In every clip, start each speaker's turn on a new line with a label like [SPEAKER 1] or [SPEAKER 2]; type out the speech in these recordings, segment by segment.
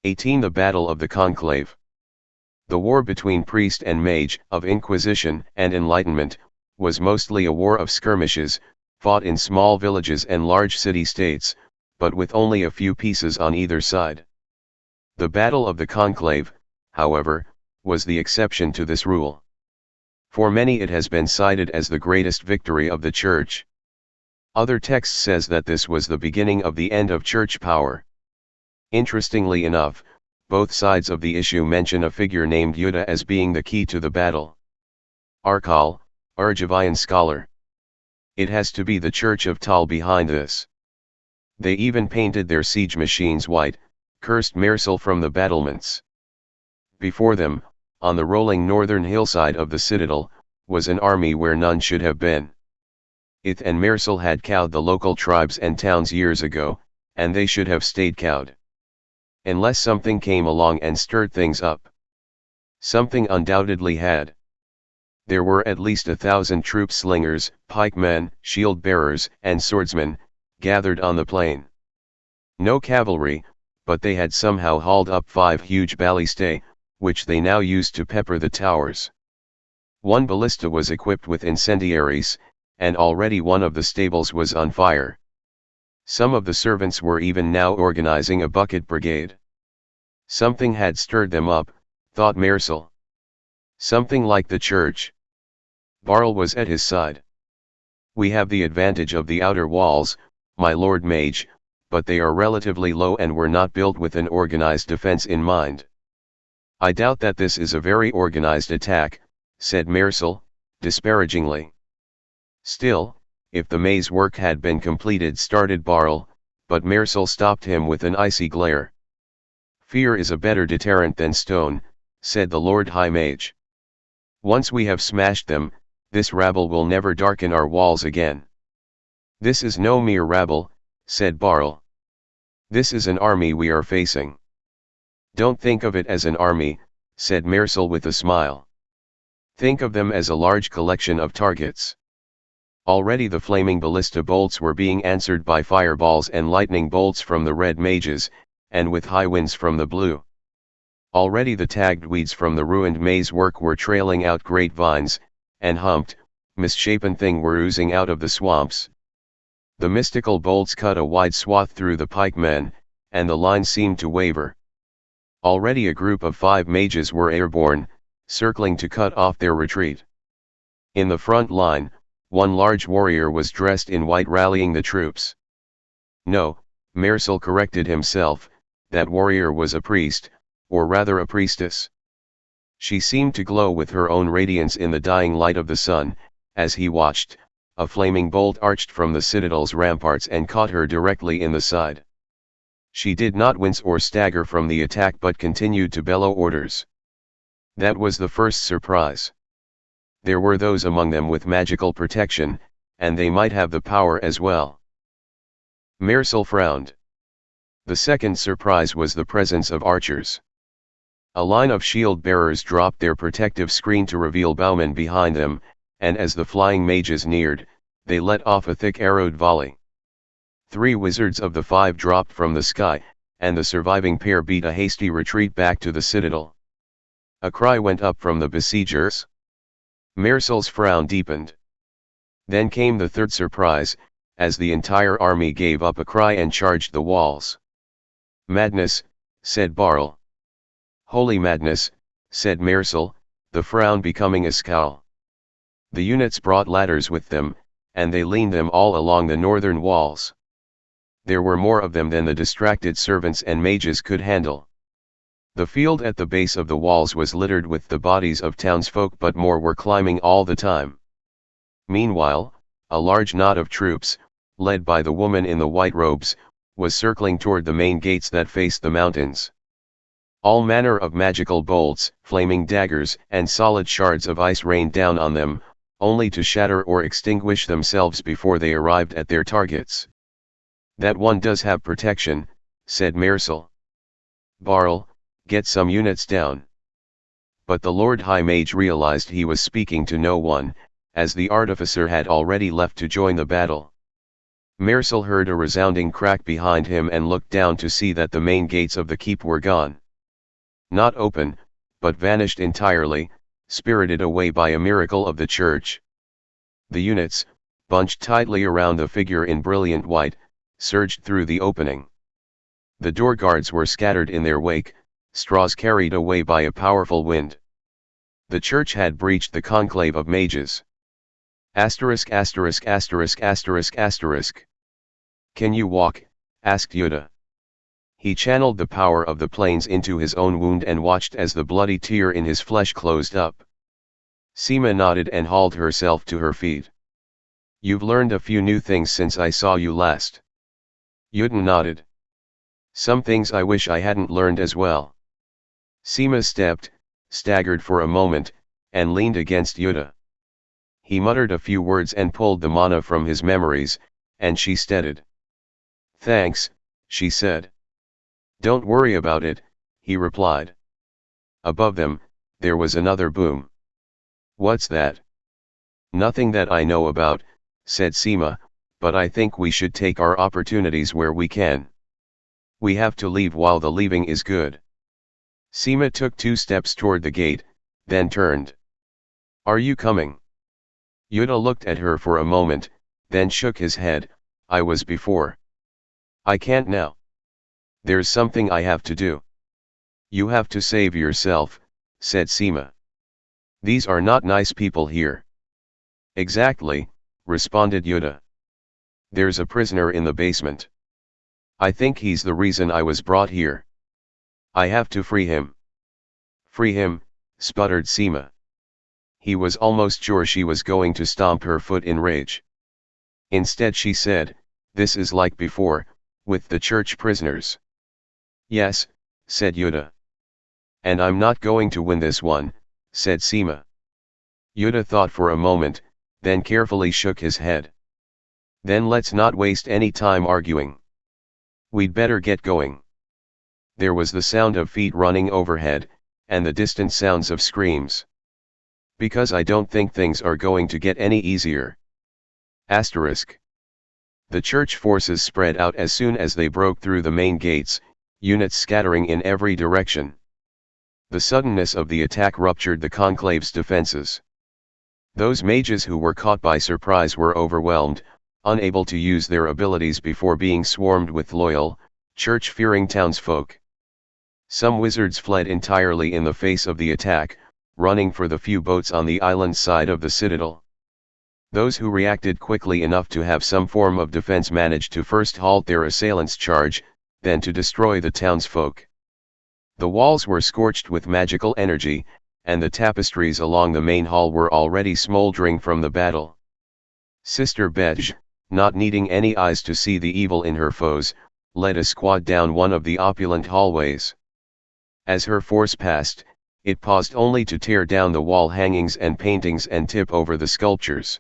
[SPEAKER 1] 18. The Battle of the Conclave. The war between priest and mage, of Inquisition and Enlightenment, was mostly a war of skirmishes, fought in small villages and large city-states, but with only a few pieces on either side. The Battle of the Conclave, however, was the exception to this rule. For many it has been cited as the greatest victory of the Church. Other texts says that this was the beginning of the end of Church power. Interestingly enough, both sides of the issue mention a figure named Jodah as being the key to the battle. Arkal, Argivian scholar. It has to be the Church of Tal behind this. They even painted their siege machines white, cursed Mersal from the battlements. Before them, on the rolling northern hillside of the citadel, was an army where none should have been. Ith and Mersal had cowed the local tribes and towns years ago, and they should have stayed cowed. Unless something came along and stirred things up. Something undoubtedly had. There were at least 1,000 troop slingers, pikemen, shield-bearers, and swordsmen, gathered on the plain. No cavalry, but they had somehow hauled up 5 huge ballistae, which they now used to pepper the towers. One ballista was equipped with incendiaries, and already one of the stables was on fire. Some of the servants were even now organizing a bucket brigade. Something had stirred them up, thought Mersal. Something like the Church. Barl was at his side. We have the advantage of the outer walls, my lord mage, but they are relatively low and were not built with an organized defense in mind. I doubt that this is a very organized attack, said Mersal, disparagingly. Still, if the maze work had been completed, started Barl, but Mersal stopped him with an icy glare. Fear is a better deterrent than stone, said the Lord High Mage. Once we have smashed them, this rabble will never darken our walls again. This is no mere rabble, said Barl. This is an army we are facing. Don't think of it as an army, said Mersal with a smile. Think of them as a large collection of targets. Already the flaming ballista bolts were being answered by fireballs and lightning bolts from the red mages, and with high winds from the blue. Already the tagged weeds from the ruined maze work were trailing out great vines, and humped, misshapen thing were oozing out of the swamps. The mystical bolts cut a wide swath through the pikemen, and the line seemed to waver. Already a group of 5 mages were airborne, circling to cut off their retreat. In the front line, one large warrior was dressed in white rallying the troops. No, Mersal corrected himself, that warrior was a priest, or rather a priestess. She seemed to glow with her own radiance in the dying light of the sun. As he watched, a flaming bolt arched from the citadel's ramparts and caught her directly in the side. She did not wince or stagger from the attack but continued to bellow orders. That was the first surprise. There were those among them with magical protection, and they might have the power as well. Mersal frowned. The second surprise was the presence of archers. A line of shield-bearers dropped their protective screen to reveal bowmen behind them, and as the flying mages neared, they let off a thick arrowed volley. 3 wizards of the 5 dropped from the sky, and the surviving pair beat a hasty retreat back to the citadel. A cry went up from the besiegers. Mersal's frown deepened. Then came the third surprise, as the entire army gave up a cry and charged the walls. Madness, said Barl. Holy madness, said Mersal, the frown becoming a scowl. The units brought ladders with them, and they leaned them all along the northern walls. There were more of them than the distracted servants and mages could handle. The field at the base of the walls was littered with the bodies of townsfolk, but more were climbing all the time. Meanwhile, a large knot of troops, led by the woman in the white robes, was circling toward the main gates that faced the mountains. All manner of magical bolts, flaming daggers, and solid shards of ice rained down on them, only to shatter or extinguish themselves before they arrived at their targets. That one does have protection, said Mersal. Barl, get some units down. But the Lord High Mage realized he was speaking to no one, as the artificer had already left to join the battle. Mersel heard a resounding crack behind him and looked down to see that the main gates of the keep were gone. Not open, but vanished entirely, spirited away by a miracle of the church. The units, bunched tightly around the figure in brilliant white, surged through the opening. The door guards were scattered in their wake, straws carried away by a powerful wind. The church had breached the conclave of mages. Asterisk asterisk asterisk asterisk asterisk. Can you walk? Asked Jodah. He channeled the power of the planes into his own wound and watched as the bloody tear in his flesh closed up. Seema nodded and hauled herself to her feet. You've learned a few new things since I saw you last. Jodah nodded. Some things I wish I hadn't learned as well. Seema stepped, staggered for a moment, and leaned against Jodah. He muttered a few words and pulled the mana from his memories, and she steadied. Thanks, she said. Don't worry about it, he replied. Above them, there was another boom. What's that? Nothing that I know about, said Seema, but I think we should take our opportunities where we can. We have to leave while the leaving is good. Seema took 2 steps toward the gate, then turned. Are you coming? Jodah looked at her for a moment, then shook his head. I was before. I can't now. There's something I have to do. You have to save yourself, said Seema. These are not nice people here. Exactly, responded Jodah. There's a prisoner in the basement. I think he's the reason I was brought here. I have to free him. Free him, sputtered Seema. He was almost sure she was going to stomp her foot in rage. Instead she said, this is like before, with the church prisoners. Yes, said Jodah. And I'm not going to win this one, said Seema. Jodah thought for a moment, then carefully shook his head. Then let's not waste any time arguing. We'd better get going. There was the sound of feet running overhead, and the distant sounds of screams. Because I don't think things are going to get any easier. Asterisk. The church forces spread out as soon as they broke through the main gates, units scattering in every direction. The suddenness of the attack ruptured the conclave's defenses. Those mages who were caught by surprise were overwhelmed, unable to use their abilities before being swarmed with loyal, church-fearing townsfolk. Some wizards fled entirely in the face of the attack, running for the few boats on the island side of the citadel. Those who reacted quickly enough to have some form of defense managed to first halt their assailants' charge, then to destroy the townsfolk. The walls were scorched with magical energy, and the tapestries along the main hall were already smoldering from the battle. Sister Betj, not needing any eyes to see the evil in her foes, led a squad down one of the opulent hallways. As her force passed, it paused only to tear down the wall hangings and paintings and tip over the sculptures.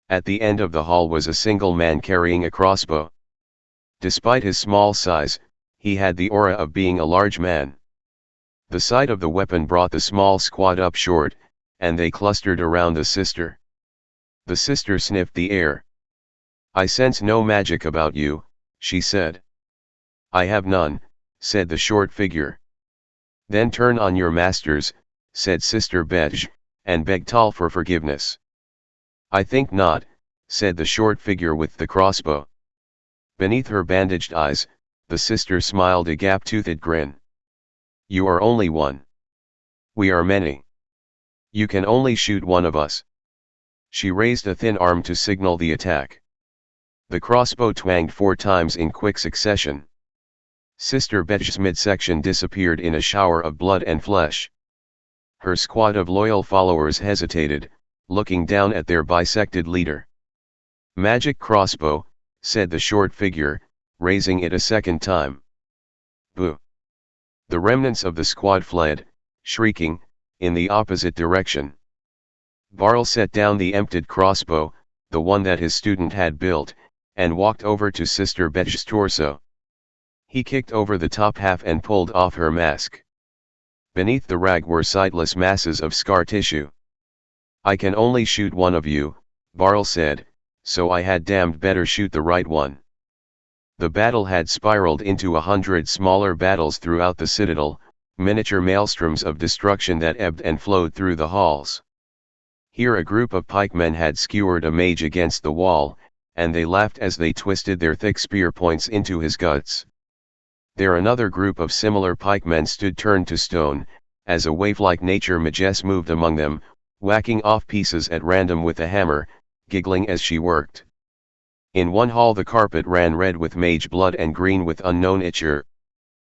[SPEAKER 1] At the end of the hall was a single man carrying a crossbow. Despite his small size, he had the aura of being a large man. The sight of the weapon brought the small squad up short, and they clustered around the sister. The sister sniffed the air. I sense no magic about you, she said. I have none, said the short figure. Then turn on your masters, said Sister Betj, and beg Tal for forgiveness. I think not, said the short figure with the crossbow. Beneath her bandaged eyes, the sister smiled a gap-toothed grin. You are only one. We are many. You can only shoot one of us. She raised a thin arm to signal the attack. The crossbow twanged 4 times in quick succession. Sister Betj's midsection disappeared in a shower of blood and flesh. Her squad of loyal followers hesitated, looking down at their bisected leader. Magic crossbow, said the short figure, raising it a second time. Boo! The remnants of the squad fled, shrieking, in the opposite direction. Barl set down the emptied crossbow, the one that his student had built, and walked over to Sister Betj's torso. He kicked over the top half and pulled off her mask. Beneath the rag were sightless masses of scar tissue. I can only shoot one of you, Barl said, so I had damned better shoot the right one. The battle had spiraled into 100 smaller battles throughout the citadel, miniature maelstroms of destruction that ebbed and flowed through the halls. Here a group of pikemen had skewered a mage against the wall, and they laughed as they twisted their thick spear points into his guts. There another group of similar pikemen stood turned to stone, as a waif-like nature magess moved among them, whacking off pieces at random with a hammer, giggling as she worked. In one hall the carpet ran red with mage blood and green with unknown ichor.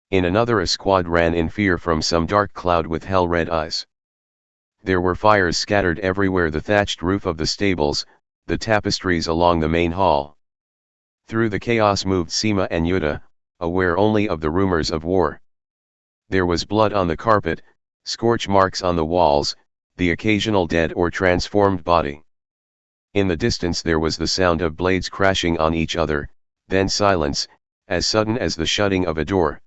[SPEAKER 1] In another a squad ran in fear from some dark cloud with hell-red eyes. There were fires scattered everywhere, the thatched roof of the stables, the tapestries along the main hall. Through the chaos moved Seema and Jodah, aware only of the rumors of war. There was blood on the carpet, scorch marks on the walls, the occasional dead or transformed body. In the distance there was the sound of blades crashing on each other, then silence, as sudden as the shutting of a door.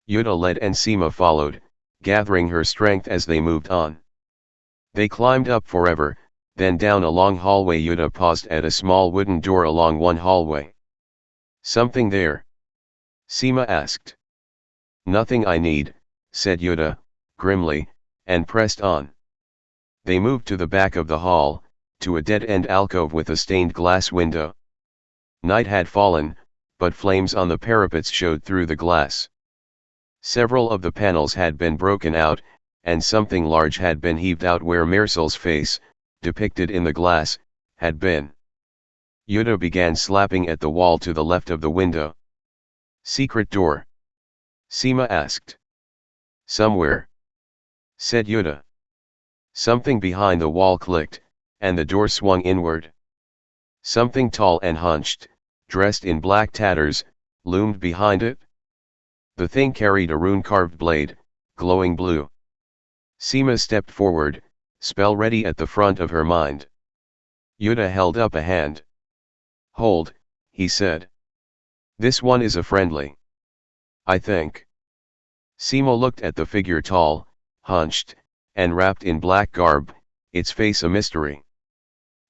[SPEAKER 1] Jodah led and Seema followed, gathering her strength as they moved on. They climbed up forever, then down a long hallway. Jodah paused at a small wooden door along one hallway. "Something there?" Seema asked. "Nothing I need," said Jodah, grimly, and pressed on. They moved to the back of the hall, to a dead-end alcove with a stained glass window. Night had fallen, but flames on the parapets showed through the glass. Several of the panels had been broken out, and something large had been heaved out where Mirsel's face, depicted in the glass, had been. Jodah began slapping at the wall to the left of the window. "Secret door?" Seema asked. "Somewhere," said Jodah. Something behind the wall clicked, and the door swung inward. Something tall and hunched, dressed in black tatters, loomed behind it. The thing carried a rune-carved blade, glowing blue. Seema stepped forward, spell ready at the front of her mind. Jodah held up a hand. "Hold," he said. "This one is a friendly. I think." Seema looked at the figure, tall, hunched, and wrapped in black garb, its face a mystery.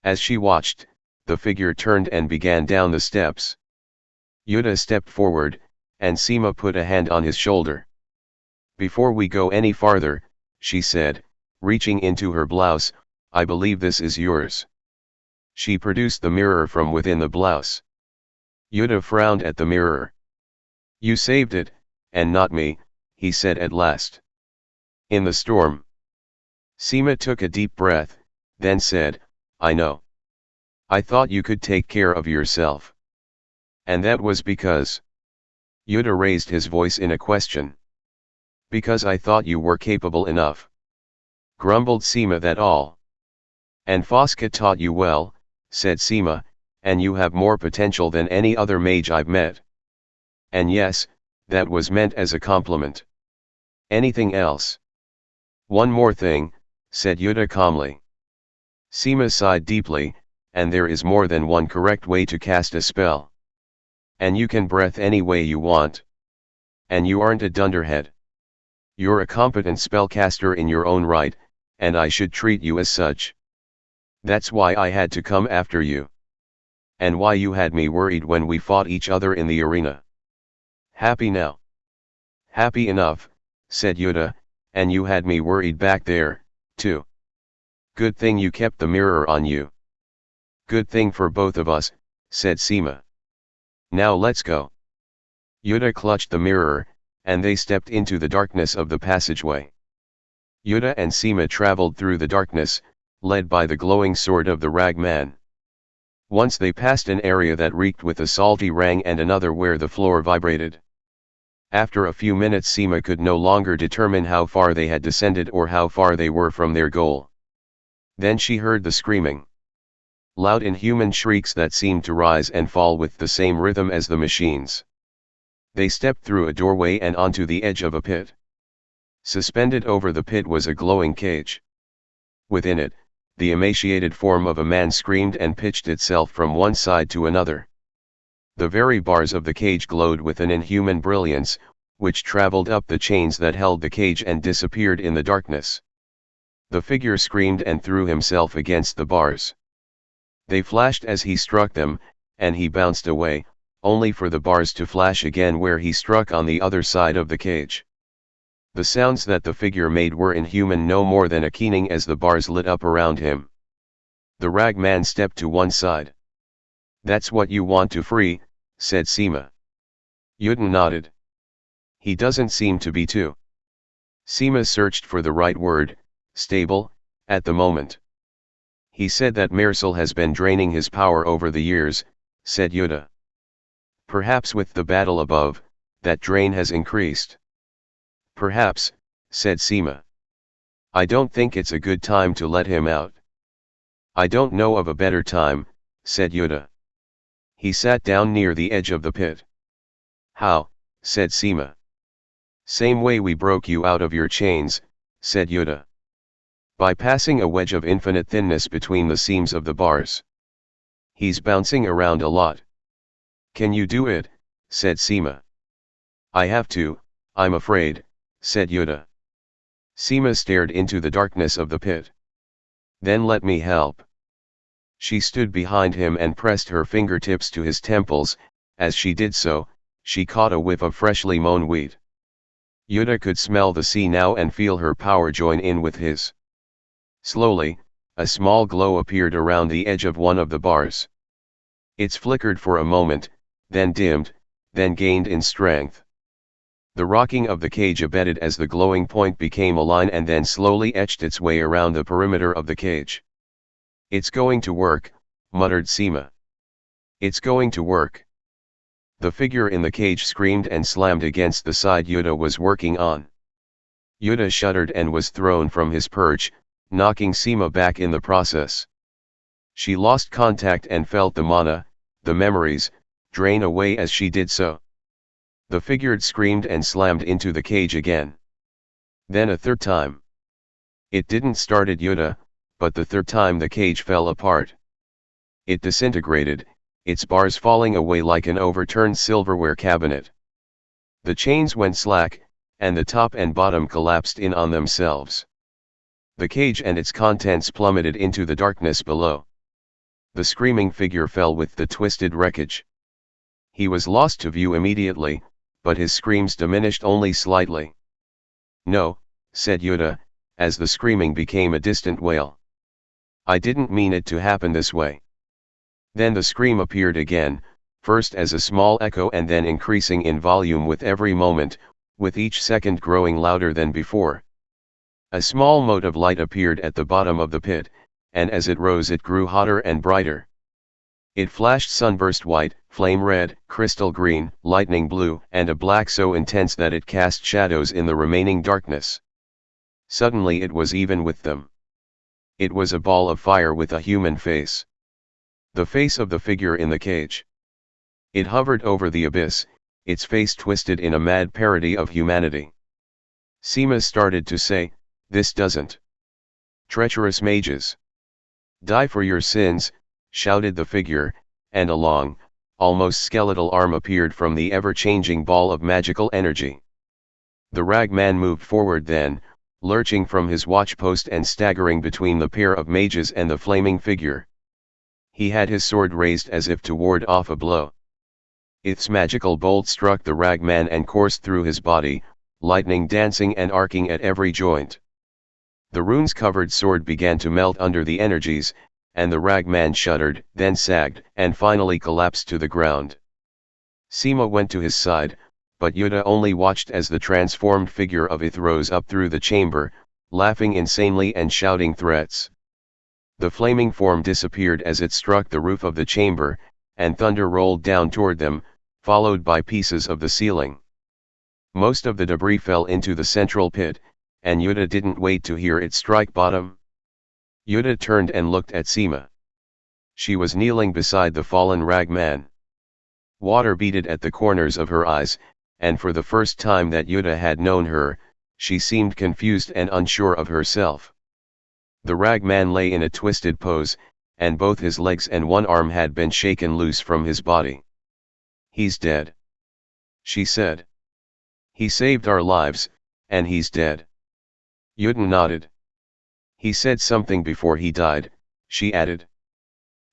[SPEAKER 1] As she watched, the figure turned and began down the steps. Jodah stepped forward, and Seema put a hand on his shoulder. "Before we go any farther," she said, reaching into her blouse, "I believe this is yours." She produced the mirror from within the blouse. Jodah frowned at the mirror. "You saved it, and not me," he said at last. "In the storm." Seema took a deep breath, then said, "I know. I thought you could take care of yourself." "And that was because?" Jodah raised his voice in a question. "Because I thought you were capable enough," grumbled Seema. "That all?" "And Fosca taught you well," said Seema, "and you have more potential than any other mage I've met." "And yes, that was meant as a compliment." "Anything else?" "One more thing," said Jodah calmly. Seema sighed deeply, "and there is more than one correct way to cast a spell. And you can breath any way you want. And you aren't a dunderhead. You're a competent spellcaster in your own right, and I should treat you as such. That's why I had to come after you. And why you had me worried when we fought each other in the arena. Happy now?" "Happy enough," said Jodah, "and you had me worried back there, too. Good thing you kept the mirror on you." "Good thing for both of us," said Seema. "Now let's go." Jodah clutched the mirror, and they stepped into the darkness of the passageway. Jodah and Seema traveled through the darkness, led by the glowing sword of the rag man. Once they passed an area that reeked with a salty rang and another where the floor vibrated. After a few minutes Seema could no longer determine how far they had descended or how far they were from their goal. Then she heard the screaming. Loud inhuman shrieks that seemed to rise and fall with the same rhythm as the machines. They stepped through a doorway and onto the edge of a pit. Suspended over the pit was a glowing cage. Within it, the emaciated form of a man screamed and pitched itself from one side to another. The very bars of the cage glowed with an inhuman brilliance, which traveled up the chains that held the cage and disappeared in the darkness. The figure screamed and threw himself against the bars. They flashed as he struck them, and he bounced away, only for the bars to flash again where he struck on the other side of the cage. The sounds that the figure made were inhuman, no more than a keening as the bars lit up around him. The rag man stepped to one side. "That's what you want to free," said Seema. Yodah nodded. "He doesn't seem to be too." Seema searched for the right word, "stable," at the moment. "He said that Mersal has been draining his power over the years," said Yodah. "Perhaps with the battle above, that drain has increased." "Perhaps," said Seema. "I don't think it's a good time to let him out." "I don't know of a better time," said Yodah. He sat down near the edge of the pit. "How?" said Seema. "Same way we broke you out of your chains," said Yodah. "By passing a wedge of infinite thinness between the seams of the bars." "He's bouncing around a lot." "Can you do it?" said Seema. "I have to, I'm afraid," said Yodah. Seema stared into the darkness of the pit. "Then let me help." She stood behind him and pressed her fingertips to his temples. As she did so, she caught a whiff of freshly mown wheat. Yodah could smell the sea now and feel her power join in with his. Slowly, a small glow appeared around the edge of one of the bars. It flickered for a moment, then dimmed, then gained in strength. The rocking of the cage abated as the glowing point became a line and then slowly etched its way around the perimeter of the cage. "It's going to work," muttered Seema. "It's going to work." The figure in the cage screamed and slammed against the side Yodah was working on. Yodah shuddered and was thrown from his perch, knocking Seema back in the process. She lost contact and felt the mana, the memories, drain away as she did so. The figure screamed and slammed into the cage again. Then a third time. It didn't start at Yodah, but the third time the cage fell apart. It disintegrated, its bars falling away like an overturned silverware cabinet. The chains went slack, and the top and bottom collapsed in on themselves. The cage and its contents plummeted into the darkness below. The screaming figure fell with the twisted wreckage. He was lost to view immediately, but his screams diminished only slightly. "No," said Yodah, as the screaming became a distant wail. "I didn't mean it to happen this way." Then the scream appeared again, first as a small echo and then increasing in volume with every moment, with each second growing louder than before. A small mote of light appeared at the bottom of the pit, and as it rose it grew hotter and brighter. It flashed sunburst white, flame red, crystal green, lightning blue, and a black so intense that it cast shadows in the remaining darkness. Suddenly it was even with them. It was a ball of fire with a human face. The face of the figure in the cage. It hovered over the abyss, its face twisted in a mad parody of humanity. Seema started to say, "This doesn't. Treacherous mages. Die for your sins," shouted the figure, and a long, almost skeletal arm appeared from the ever-changing ball of magical energy. The rag man moved forward then, lurching from his watchpost and staggering between the pair of mages and the flaming figure. He had his sword raised as if to ward off a blow. Its magical bolt struck the rag man and coursed through his body, lightning dancing and arcing at every joint. The runes-covered sword began to melt under the energies, and the rag man shuddered, then sagged, and finally collapsed to the ground. Seema went to his side, but Yodah only watched as the transformed figure of Ith rose up through the chamber, laughing insanely and shouting threats. The flaming form disappeared as it struck the roof of the chamber, and thunder rolled down toward them, followed by pieces of the ceiling. Most of the debris fell into the central pit, and Yodah didn't wait to hear it strike bottom. Yodah turned and looked at Seema. She was kneeling beside the fallen rag man. Water beaded at the corners of her eyes, and for the first time that Yodah had known her, she seemed confused and unsure of herself. The rag man lay in a twisted pose, and both his legs and one arm had been shaken loose from his body. "He's dead," she said. "He saved our lives, and he's dead." Yodah nodded. "He said something before he died," she added.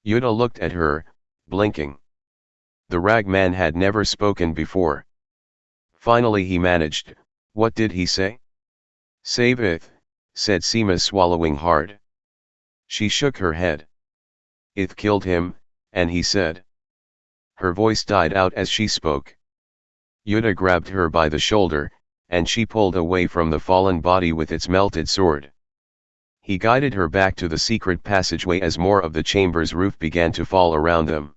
[SPEAKER 1] Jodah looked at her, blinking. The rag man had never spoken before. Finally he managed, "What did he say?" "Save Ith," said Seema, swallowing hard. She shook her head. "Ith killed him," and he said. Her voice died out as she spoke. Jodah grabbed her by the shoulder, and she pulled away from the fallen body with its melted sword. He guided her back to the secret passageway as more of the chamber's roof began to fall around them.